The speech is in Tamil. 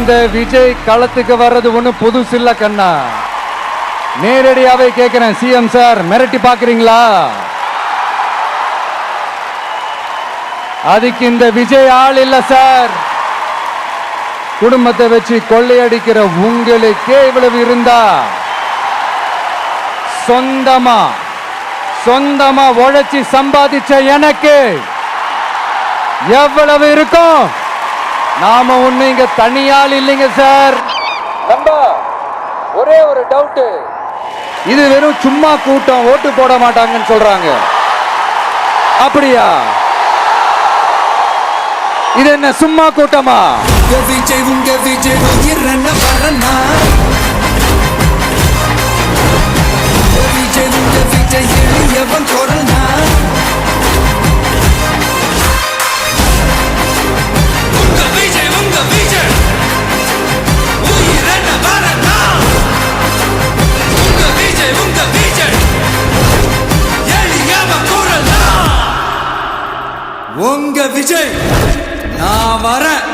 இந்த விஜய் களத்துக்கு வர்றது ஒண்ணு புதுசு இல்ல கண்ணா. நேரடியாவே கேக்குறேன், சிஎம் சார் மிரட்டி பாக்குறீங்களா? அதுக்கு இந்த விஜய் ஆள் இல்ல சார். குடும்பத்தை வச்சு கொள்ளையடிக்கிற உங்களுக்கே இவ்வளவு இருந்தா, சொந்தமா உழைச்சி சம்பாதிச்ச எனக்கு எவ்வளவு இருக்கும்? நாம ஒண்ணு இங்க தனியால் இல்லைங்க சார். ஒரே ஒரு டவுட், இது வெறும் சும்மா கூட்டம், ஓட்டு போட மாட்டாங்கன்னு சொல்றாங்க. அப்படியா? இது என்ன சும்மா கூட்டமா? விஜய் உங்க விஜய் உயிரன வரனா, விஜய் உங்க விஜய் எளியவன் கொரனா, உங்க விஜய் உயிரன வரனா, உங்க விஜய் எளியவன் கொரனா, உங்க விஜய் நான் வரேன்.